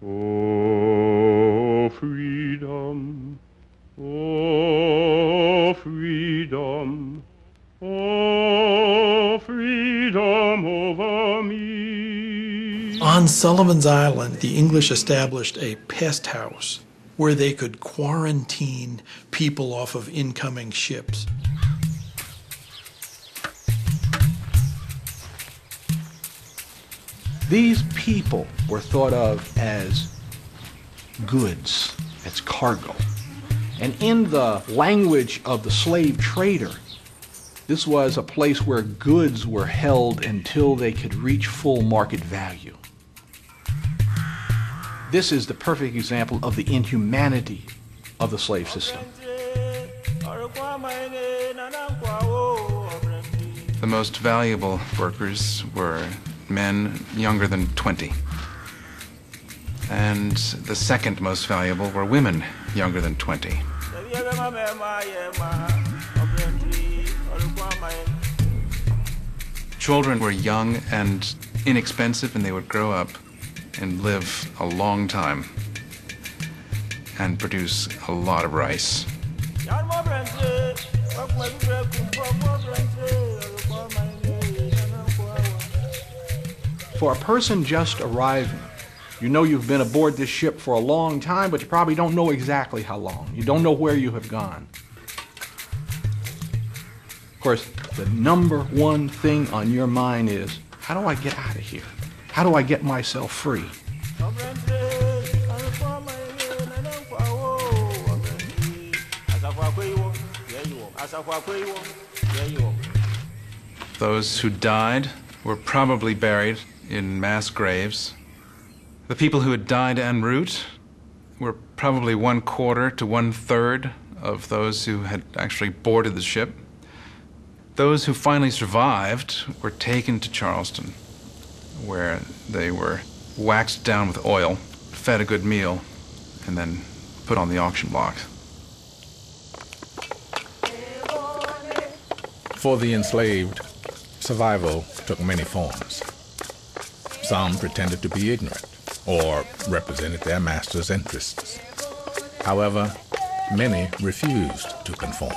Oh, freedom, oh, freedom, oh, freedom over me. On Sullivan's Island, the English established a pest house where they could quarantine people off of incoming ships. These people were thought of as goods, as cargo. And in the language of the slave trader, this was a place where goods were held until they could reach full market value. This is the perfect example of the inhumanity of the slave system. The most valuable workers were men younger than 20. And the second most valuable were women younger than 20. Children were young and inexpensive, and they would grow up and live a long time and produce a lot of rice. For a person just arriving, you know you've been aboard this ship for a long time, but you probably don't know exactly how long. You don't know where you have gone. Of course, the number one thing on your mind is, how do I get out of here? How do I get myself free? Those who died were probably buried in mass graves. The people who had died en route were probably 1/4 to 1/3 of those who had actually boarded the ship. Those who finally survived were taken to Charleston, where they were waxed down with oil, fed a good meal, and then put on the auction block. For the enslaved, survival took many forms. Some pretended to be ignorant or represented their master's interests. However, many refused to conform.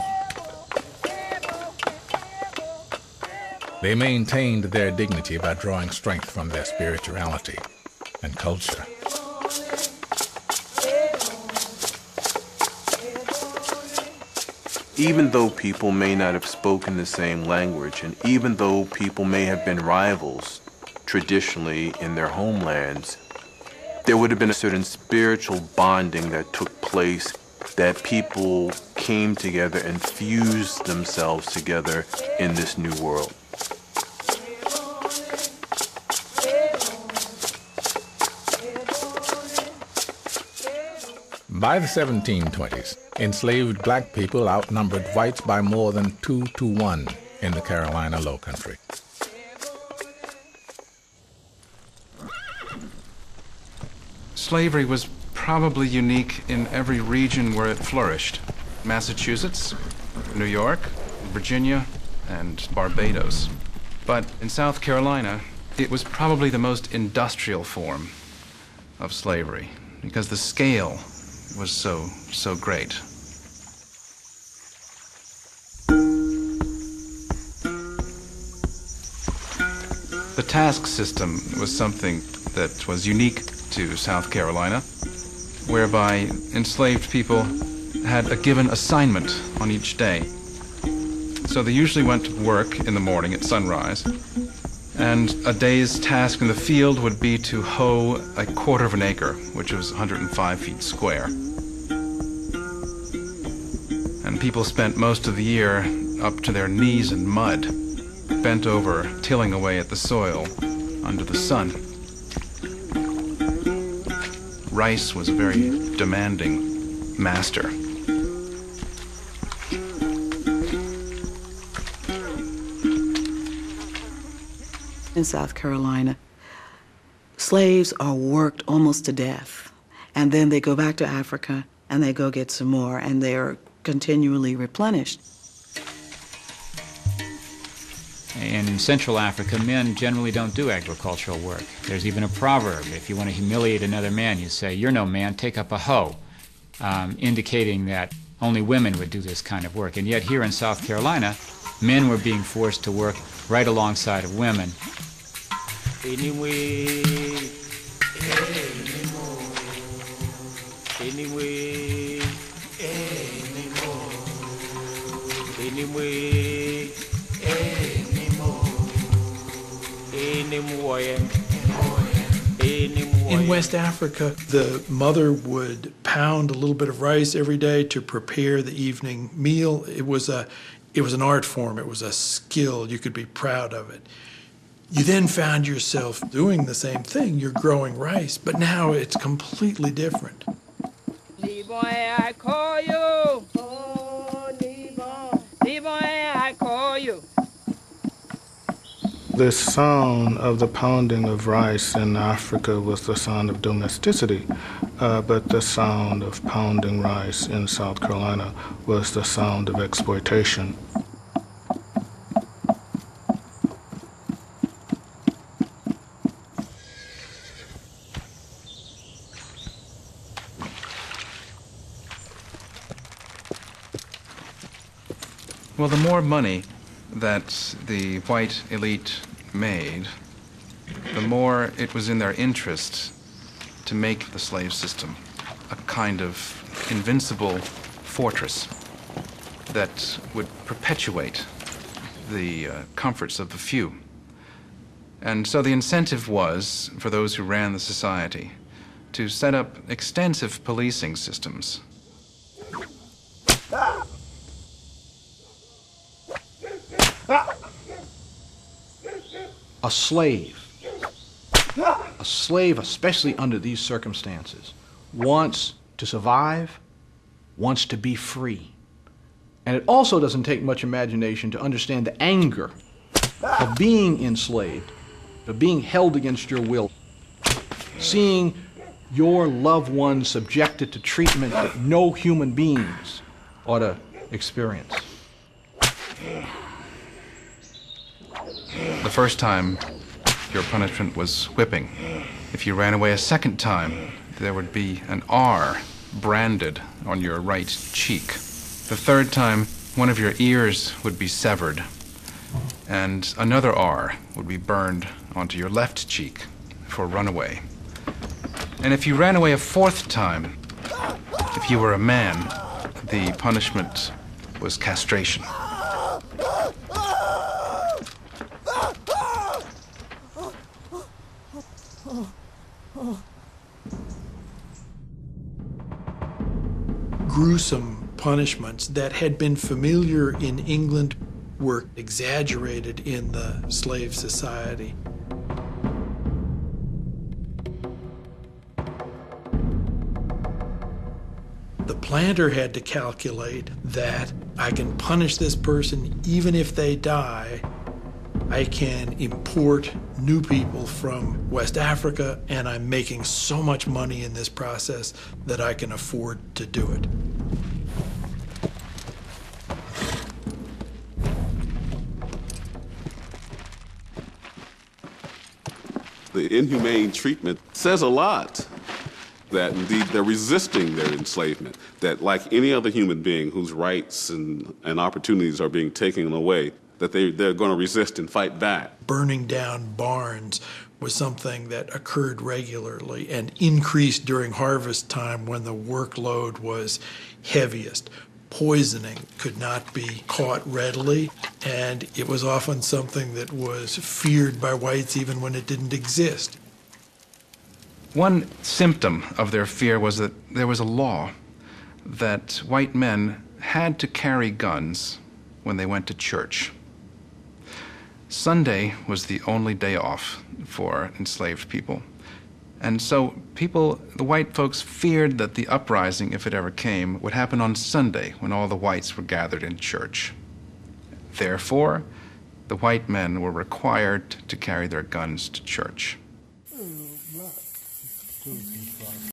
They maintained their dignity by drawing strength from their spirituality and culture. Even though people may not have spoken the same language, and even though people may have been rivals traditionally in their homelands, there would have been a certain spiritual bonding that took place, that people came together and fused themselves together in this new world. By the 1720s, enslaved black people outnumbered whites by more than 2 to 1 in the Carolina Low Country. Slavery was probably unique in every region where it flourished. Massachusetts, New York, Virginia, and Barbados. But in South Carolina, it was probably the most industrial form of slavery because the scale was so great. The task system was something that was unique to South Carolina, whereby enslaved people had a given assignment on each day. So they usually went to work in the morning at sunrise, and a day's task in the field would be to hoe 1/4 of an acre, which was 105 feet square. And people spent most of the year up to their knees in mud, bent over, tilling away at the soil under the sun. Rice was a very demanding master. In South Carolina, slaves are worked almost to death, and then they go back to Africa and they go get some more, and they are continually replenished. And in Central Africa, men generally don't do agricultural work. There's even a proverb. If you want to humiliate another man, you say, "You're no man, take up a hoe," indicating that only women would do this kind of work. And yet here in South Carolina, men were being forced to work right alongside of women. In West Africa, the mother would pound a little bit of rice every day to prepare the evening meal. It was an art form. It was a skill. You could be proud of it. You then found yourself doing the same thing. You're growing rice, but now it's completely different. I call you. Oh, I call you. The sound of the pounding of rice in Africa was the sound of domesticity, but the sound of pounding rice in South Carolina was the sound of exploitation. Well, the more money that the white elite made, the more it was in their interest to make the slave system a kind of invincible fortress that would perpetuate the comforts of the few. And so the incentive was, for those who ran the society, to set up extensive policing systems. A slave, especially under these circumstances, wants to survive, wants to be free. And it also doesn't take much imagination to understand the anger of being enslaved, of being held against your will, seeing your loved one subjected to treatment that no human beings ought to experience. The first time, your punishment was whipping. If you ran away a second time, there would be an R branded on your right cheek. The third time, one of your ears would be severed, and another R would be burned onto your left cheek for runaway. And if you ran away a fourth time, if you were a man, the punishment was castration. Gruesome punishments that had been familiar in England were exaggerated in the slave society. The planter had to calculate that I can punish this person even if they die. I can import new people from West Africa, and I'm making so much money in this process that I can afford to do it. The inhumane treatment says a lot. That indeed they're resisting their enslavement, that like any other human being whose rights and opportunities are being taken away, that they're going to resist and fight back. Burning down barns was something that occurred regularly and increased during harvest time when the workload was heaviest. Poisoning could not be caught readily, and it was often something that was feared by whites even when it didn't exist. One symptom of their fear was that there was a law that white men had to carry guns when they went to church. Sunday was the only day off for enslaved people. And so the white folks feared that the uprising, if it ever came, would happen on Sunday when all the whites were gathered in church. Therefore, the white men were required to carry their guns to church.